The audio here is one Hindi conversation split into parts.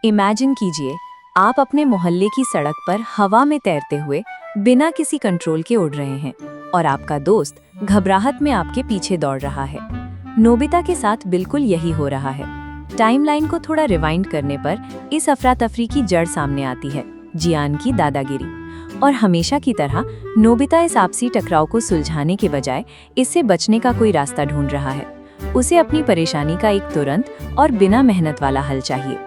इमेजिन कीजिए, आप अपने मोहल्ले की सड़क पर हवा में तैरते हुए बिना किसी कंट्रोल के उड़ रहे हैं और आपका दोस्त घबराहट में आपके पीछे दौड़ रहा है। नोबिता के साथ बिल्कुल यही हो रहा है। टाइमलाइन को थोड़ा रिवाइंड करने पर इस अफरा तफरी की जड़ सामने आती है, जियान की दादागिरी। और हमेशा की तरह नोबिता इस आपसी टकराव को सुलझाने के बजाय इससे बचने का कोई रास्ता ढूंढ रहा है। उसे अपनी परेशानी का एक तुरंत और बिना मेहनत वाला हल चाहिए।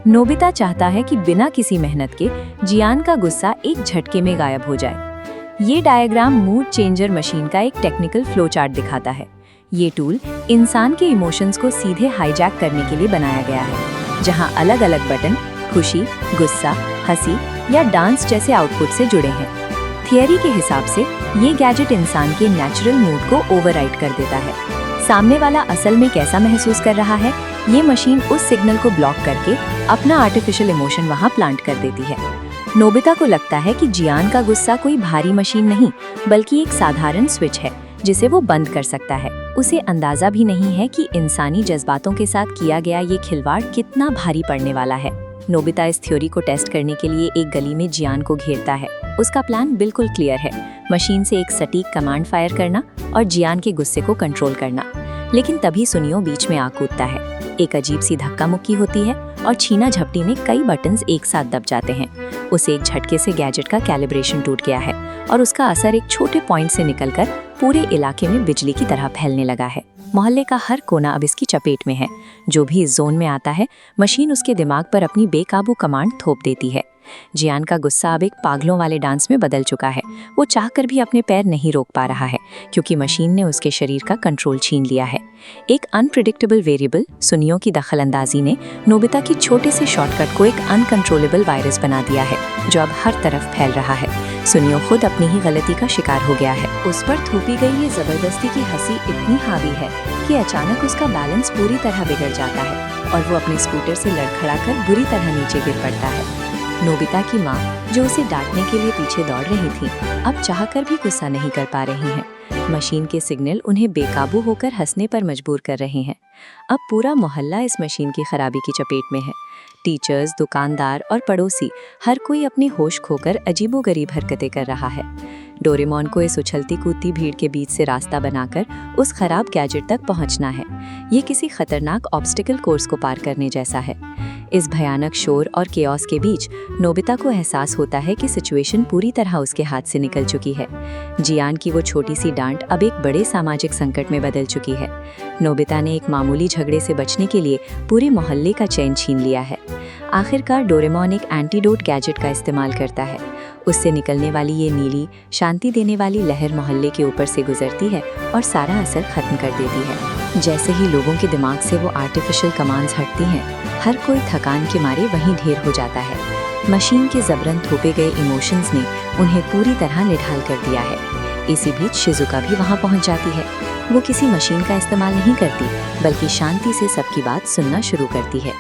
नोबिता चाहता है कि बिना किसी मेहनत के जियान का गुस्सा एक झटके में गायब हो जाए। ये डायग्राम मूड चेंजर मशीन का एक टेक्निकल फ्लो चार्ट दिखाता है। ये टूल इंसान के इमोशंस को सीधे हाईजैक करने के लिए बनाया गया है, जहां अलग अलग बटन खुशी, गुस्सा, हंसी या डांस जैसे आउटपुट से जुड़े हैं। थियरी के हिसाब से ये गैजेट इंसान के नेचुरल मूड को ओवरराइड कर देता है। सामने वाला असल में कैसा महसूस कर रहा है, ये मशीन उस सिग्नल को ब्लॉक करके अपना आर्टिफिशियल इमोशन वहां प्लांट कर देती है। नोबिता को लगता है कि जियान का गुस्सा कोई भारी मशीन नहीं, बल्कि एक साधारण स्विच है जिसे वो बंद कर सकता है। उसे अंदाजा भी नहीं है कि इंसानी जज्बातों के साथ किया गया ये खिलवाड़ कितना भारी पड़ने वाला है। नोबिता इस थ्योरी को टेस्ट करने के लिए एक गली में जियान को घेरता है। उसका प्लान बिल्कुल क्लियर है, मशीन से एक सटीक कमांड फायर करना और जियान के गुस्से को कंट्रोल करना। लेकिन तभी सुनियो बीच में आ कूदता है। एक अजीब सी धक्का मुक्की होती है और छीना झपटी में कई बटन्स एक साथ दब जाते हैं। उसे एक झटके से गैजेट का कैलिब्रेशन टूट गया है और उसका असर एक छोटे पॉइंट से निकलकर पूरे इलाके में बिजली की तरह फैलने लगा है। मोहल्ले का हर कोना अब इसकी चपेट में है। जो भी इस जोन में आता है, मशीन उसके दिमाग पर अपनी बेकाबू कमांड थोप देती है। जियान का गुस्सा अब एक पागलों वाले डांस में बदल चुका है। वो चाहकर भी अपने पैर नहीं रोक पा रहा है, क्योंकि मशीन ने उसके शरीर का कंट्रोल छीन लिया है। एक अनप्रिडिक्टेबल वेरिएबल सुनियो की दखलंदाजी ने नोबिता की छोटे से शॉर्टकट को एक अनकंट्रोलेबल वायरस बना दिया है, जो अब हर तरफ फैल रहा है। सुनियो खुद अपनी ही गलती का शिकार हो गया है। उस पर थोपी गई ये जबरदस्ती की हंसी इतनी हावी है कि अचानक उसका बैलेंस पूरी तरह बिगड़ जाता है और वो अपने स्कूटर से लड़खड़ाकर बुरी तरह नीचे गिर पड़ता है। नोबिता की माँ, जो उसे डांटने के लिए पीछे दौड़ रही थी, अब चाहकर भी गुस्सा नहीं कर पा रही हैं। मशीन के सिग्नल उन्हें बेकाबू होकर हंसने पर मजबूर कर रहे हैं। अब पूरा मोहल्ला इस मशीन की खराबी की चपेट में है। टीचर्स, दुकानदार और पड़ोसी, हर कोई अपने होश खोकर अजीबोगरीब हरकतें कर रहा है। डोरेमोन को इस उछलती कूदती भीड़ के बीच से रास्ता बनाकर उस खराब गैजेट तक पहुंचना है। ये किसी खतरनाक ऑब्स्टिकल कोर्स को पार करने जैसा है। इस भयानक शोर और केओस के बीच नोबिता को एहसास होता है कि सिचुएशन पूरी तरह उसके हाथ से निकल चुकी है। जियान की वो छोटी सी डांट अब एक बड़े सामाजिक संकट में बदल चुकी है। नोबिता ने एक मामूली झगड़े से बचने के लिए पूरे मोहल्ले का चैन छीन लिया है। आखिरकार डोरेमोन एक एंटीडोट गैजेट का इस्तेमाल करता है। उससे निकलने वाली ये नीली, शांति देने वाली लहर मोहल्ले के ऊपर से गुजरती है और सारा असर खत्म कर देती है। जैसे ही लोगों के दिमाग से वो आर्टिफिशियल कमांड्स हटती हैं, हर कोई थकान के मारे वहीं ढेर हो जाता है। मशीन के जबरन थोपे गए इमोशंस ने उन्हें पूरी तरह निढाल कर दिया है। इसी बीच शिजुका भी वहां पहुंच जाती है। वो किसी मशीन का इस्तेमाल नहीं करती, बल्कि शांति से सबकी बात सुनना शुरू करती है।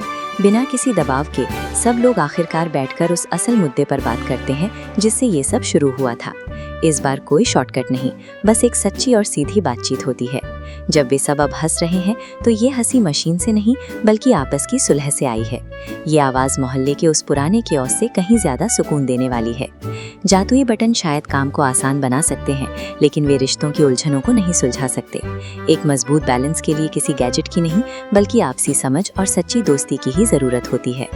बिना किसी दबाव के सब लोग आखिरकार बैठकर उस असल मुद्दे पर बात करते हैं जिससे ये सब शुरू हुआ था। इस बार कोई शॉर्टकट नहीं, बस एक सच्ची और सीधी बातचीत होती है। जब वे सब अब हंस रहे हैं, तो ये हंसी मशीन से नहीं, बल्कि आपस की सुलह से आई है। ये आवाज़ मोहल्ले के उस पुराने कियोस्क से कहीं ज़्यादा सुकून देने वाली है। जादुई बटन शायद काम को आसान बना सकते हैं, लेकिन वे रिश्तों की उलझनों को नहीं सुलझा सकते। एक मजबूत बैलेंस के लिए किसी गैजेट की नहीं, बल्कि आपसी समझ और सच्ची दोस्ती की ही ज़रूरत होती है।